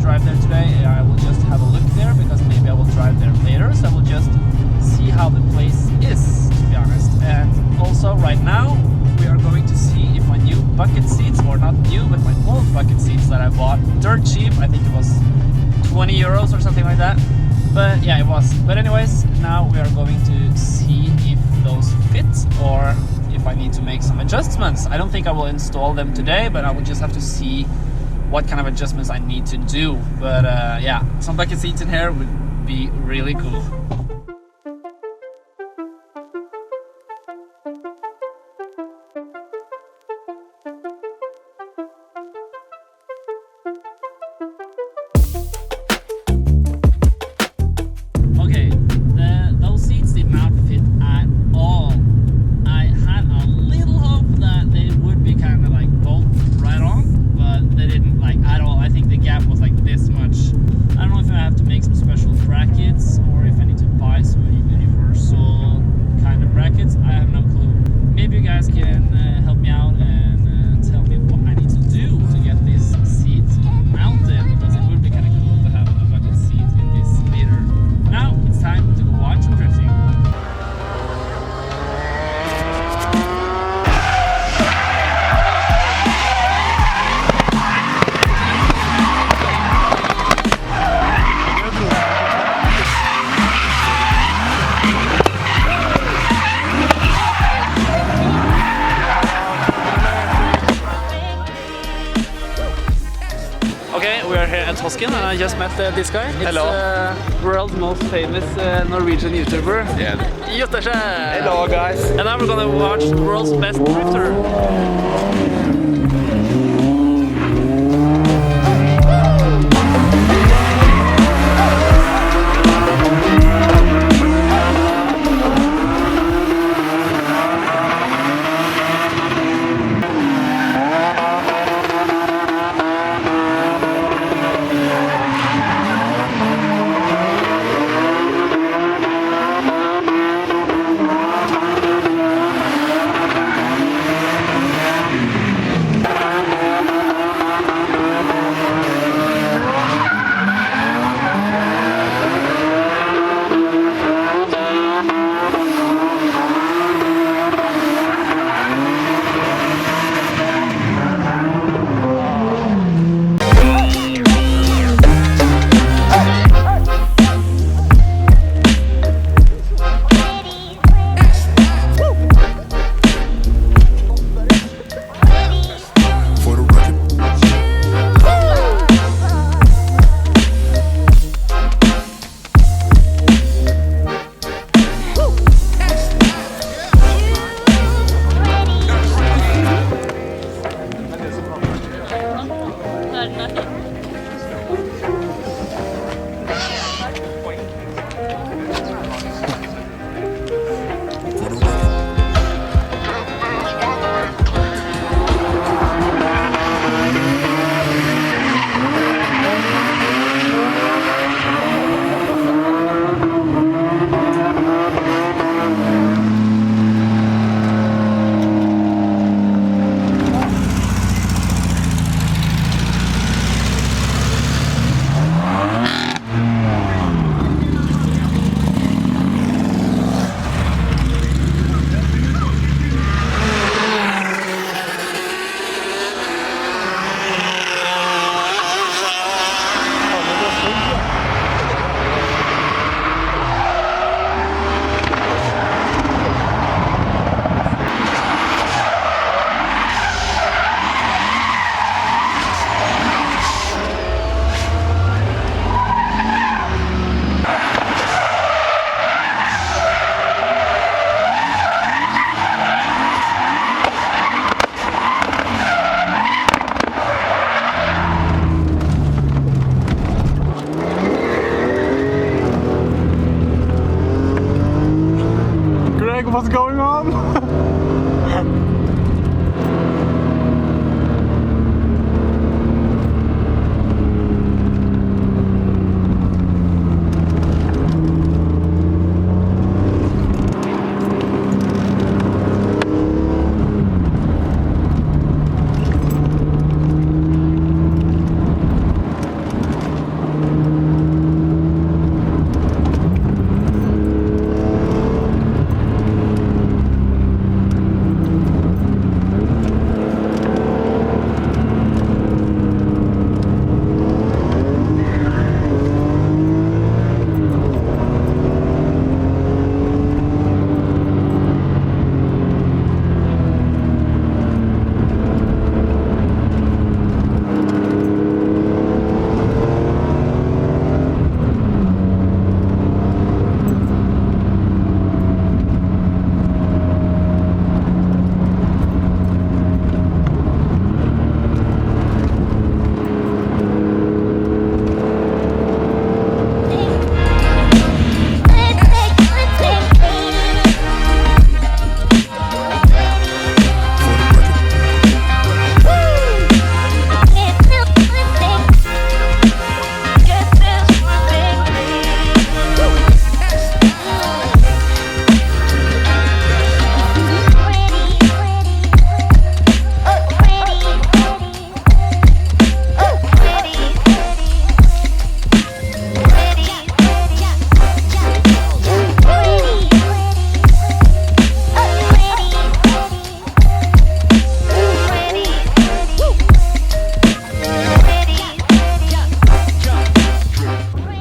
drive there today. I will just have a look there because maybe I will drive there later. So I will just see how the place is, to be honest. And also right now we are going to see if my new bucket seats, or not new, but my old bucket seats that I bought dirt cheap. I think it was 20 euros or something like that. But yeah, it was. But anyways, now we are going to see if those fit or if I need to make some adjustments. I don't think I will install them today, but I will just have to see what kind of adjustments I need to do. But yeah, some bucket seats in here would be really cool. And I just met this guy. It's Hello. World's most famous Norwegian YouTuber. Yeah. Hello guys. And now we're gonna watch the world's best drifter. What's going on?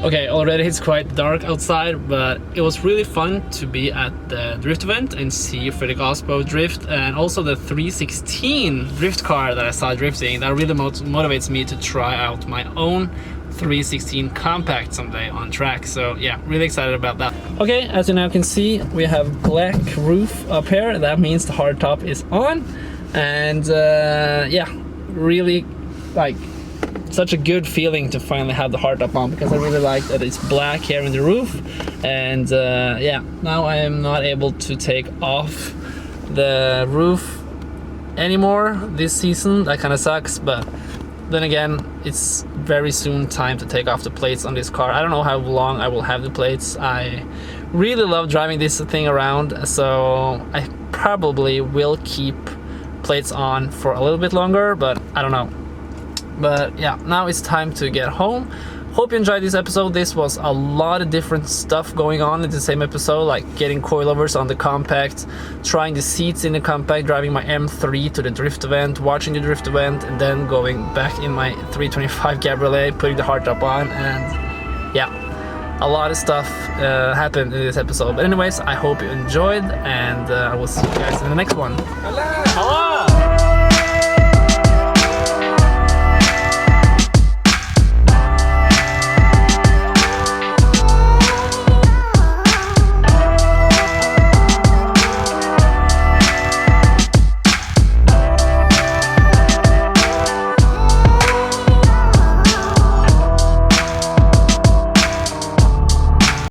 Okay, already it's quite dark outside, but it was really fun to be at the drift event and see Fredric Aasbo drift, and also the 316 drift car that I saw drifting. That really motivates me to try out my own 316 Compact someday on track. So yeah, really excited about that. Okay, as you now can see, we have black roof up here. That means the hard top is on, and yeah, really like such a good feeling to finally have the hard top on, because I really like that it's black here in the roof. And yeah, now I am not able to take off the roof anymore this season. That kind of sucks, but then again, it's very soon time to take off the plates on this car. I don't know how long I will have the plates. I really love driving this thing around, so I probably will keep plates on for a little bit longer, but I don't know. But yeah, now it's time to get home. Hope you enjoyed this episode. This was a lot of different stuff going on in the same episode, like getting coilovers on the Compact, trying the seats in the Compact, driving my M3 to the drift event, watching the drift event, and then going back in my 325 Cabriolet, putting the hardtop on, and yeah, a lot of stuff happened in this episode. But anyways, I hope you enjoyed, and I will see you guys in the next one. Hello!